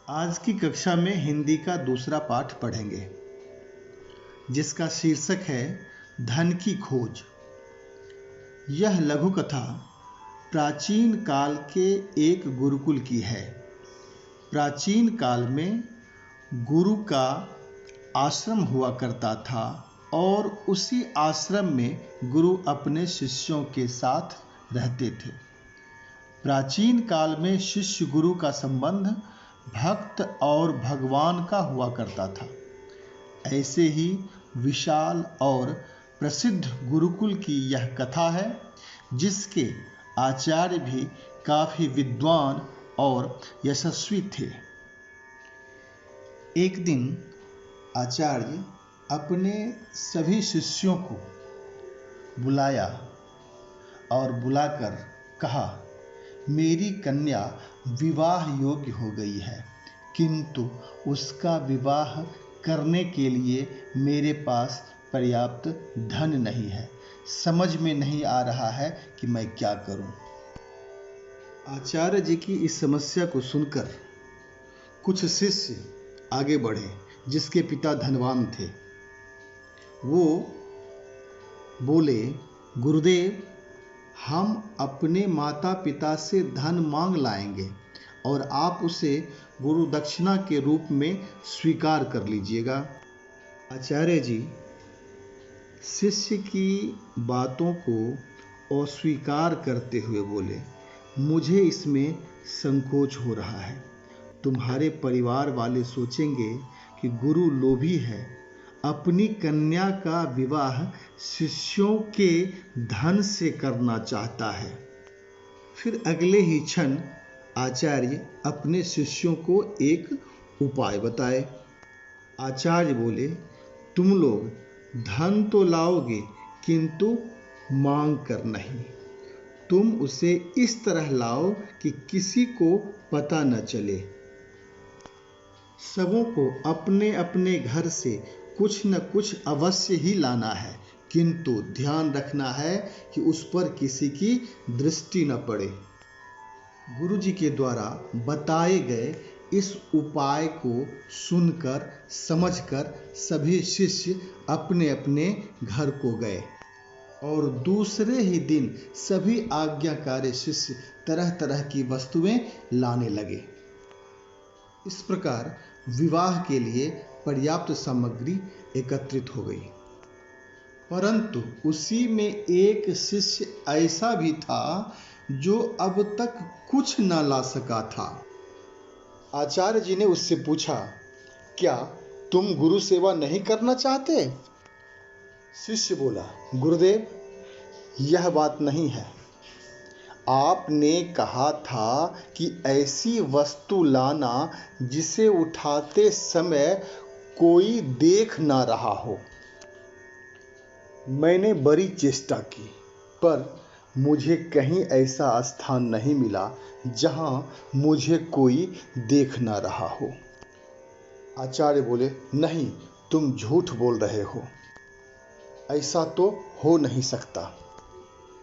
आज की कक्षा में हिंदी का दूसरा पाठ पढ़ेंगे जिसका शीर्षक है धन की खोज। यह लघु कथा प्राचीन काल के एक गुरुकुल की है। प्राचीन काल में गुरु का आश्रम हुआ करता था और उसी आश्रम में गुरु अपने शिष्यों के साथ रहते थे। प्राचीन काल में शिष्य गुरु का संबंध भक्त और भगवान का हुआ करता था। ऐसे ही विशाल और प्रसिद्ध गुरुकुल की यह कथा है, जिसके आचार्य भी काफी विद्वान और यशस्वी थे। एक दिन आचार्य अपने सभी शिष्यों को बुलाया और बुलाकर कहा, मेरी कन्या विवाह योग्य हो गई है, किंतु उसका विवाह करने के लिए मेरे पास पर्याप्त धन नहीं है। समझ में नहीं आ रहा है कि मैं क्या करूं। आचार्य जी की इस समस्या को सुनकर कुछ शिष्य आगे बढ़े जिसके पिता धनवान थे। वो बोले, गुरुदेव, हम अपने माता पिता से धन मांग लाएंगे और आप उसे गुरु दक्षिणा के रूप में स्वीकार कर लीजिएगा। आचार्य जी शिष्य की बातों को अस्वीकार करते हुए बोले, मुझे इसमें संकोच हो रहा है। तुम्हारे परिवार वाले सोचेंगे कि गुरु लोभी है, अपनी कन्या का विवाह शिष्यों के धन से करना चाहता है। फिर अगले ही क्षण आचार्य अपने शिष्यों को एक उपाय बताए। आचार्य बोले, तुम लोग धन तो लाओगे किंतु मांग कर नहीं। तुम उसे इस तरह लाओ कि किसी को पता न चले। सबों को अपने अपने घर से कुछ न कुछ अवश्य ही लाना है, किंतु ध्यान रखना है कि उस पर किसी की दृष्टि न पड़े। गुरु जी के द्वारा बताए गए इस उपाय को सुनकर समझकर सभी शिष्य अपने अपने घर को गए और दूसरे ही दिन सभी आज्ञाकारी शिष्य तरह तरह की वस्तुएं लाने लगे। इस प्रकार विवाह के लिए पर्याप्त सामग्री एकत्रित हो गई। परंतु उसी में एक शिष्य ऐसा भी था जो अब तक कुछ न ला सका था। आचार्य जी ने उससे पूछा, क्या तुम गुरु सेवा नहीं करना चाहते? शिष्य बोला, गुरुदेव, यह बात नहीं है। आपने कहा था कि ऐसी वस्तु लाना जिसे उठाते समय कोई देख ना रहा हो। मैंने बड़ी चेष्टा की, पर मुझे कहीं ऐसा स्थान नहीं मिला जहां मुझे कोई देख ना रहा हो। आचार्य बोले, नहीं, तुम झूठ बोल रहे हो, ऐसा तो हो नहीं सकता।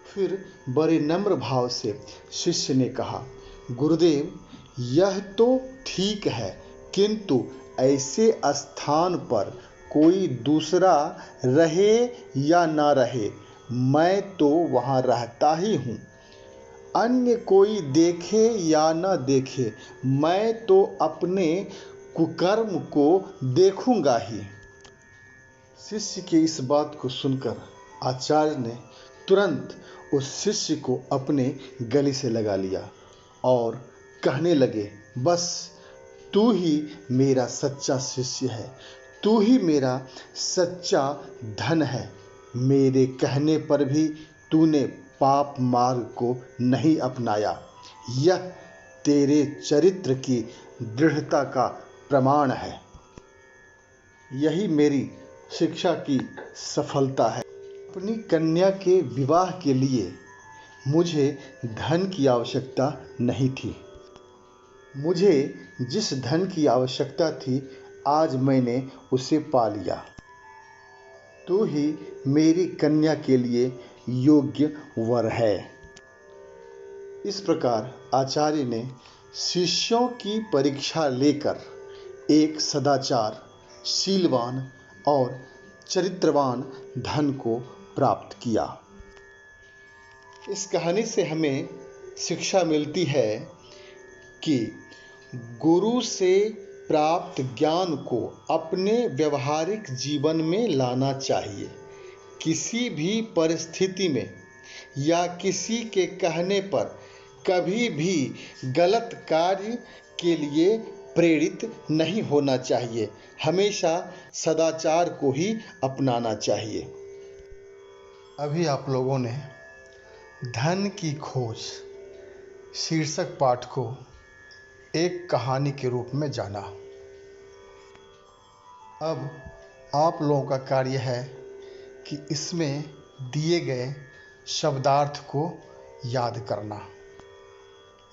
फिर बड़े नम्र भाव से शिष्य ने कहा, गुरुदेव, यह तो ठीक है, किंतु ऐसे स्थान पर कोई दूसरा रहे या ना रहे, मैं तो वहाँ रहता ही हूँ। अन्य कोई देखे या ना देखे, मैं तो अपने कुकर्म को देखूंगा ही। शिष्य की इस बात को सुनकर आचार्य ने तुरंत उस शिष्य को अपने गले से लगा लिया और कहने लगे, बस तू ही मेरा सच्चा शिष्य है, तू ही मेरा सच्चा धन है। मेरे कहने पर भी तूने पाप मार्ग को नहीं अपनाया। यह तेरे चरित्र की दृढ़ता का प्रमाण है। यही मेरी शिक्षा की सफलता है। अपनी कन्या के विवाह के लिए मुझे धन की आवश्यकता नहीं थी। मुझे जिस धन की आवश्यकता थी, आज मैंने उसे पा लिया। तू ही मेरी कन्या के लिए योग्य वर है। इस प्रकार आचार्य ने शिष्यों की परीक्षा लेकर एक सदाचार, शीलवान और चरित्रवान धन को प्राप्त किया। इस कहानी से हमें शिक्षा मिलती है कि गुरु से प्राप्त ज्ञान को अपने व्यवहारिक जीवन में लाना चाहिए। किसी भी परिस्थिति में या किसी के कहने पर कभी भी गलत कार्य के लिए प्रेरित नहीं होना चाहिए। हमेशा सदाचार को ही अपनाना चाहिए। अभी आप लोगों ने धन की खोज शीर्षक पाठ को एक कहानी के रूप में जाना। अब आप लोगों का कार्य है कि इसमें दिए गए शब्दार्थ को याद करना।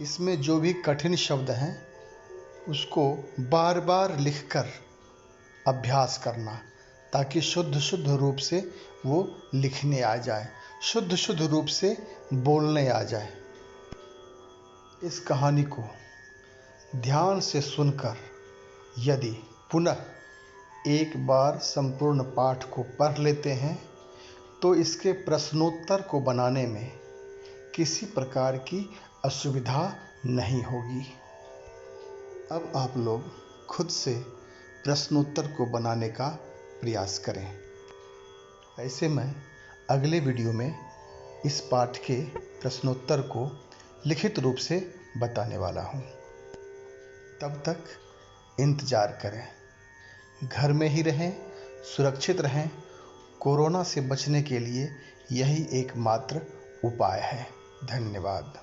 इसमें जो भी कठिन शब्द हैं उसको बार बार लिखकर अभ्यास करना, ताकि शुद्ध शुद्ध रूप से वो लिखने आ जाए, शुद्ध शुद्ध रूप से बोलने आ जाए। इस कहानी को ध्यान से सुनकर यदि पुनः एक बार संपूर्ण पाठ को पढ़ लेते हैं तो इसके प्रश्नोत्तर को बनाने में किसी प्रकार की असुविधा नहीं होगी। अब आप लोग खुद से प्रश्नोत्तर को बनाने का प्रयास करें। ऐसे मैं अगले वीडियो में इस पाठ के प्रश्नोत्तर को लिखित रूप से बताने वाला हूँ। तब तक इंतज़ार करें। घर में ही रहें, सुरक्षित रहें। कोरोना से बचने के लिए यही एकमात्र उपाय है। धन्यवाद।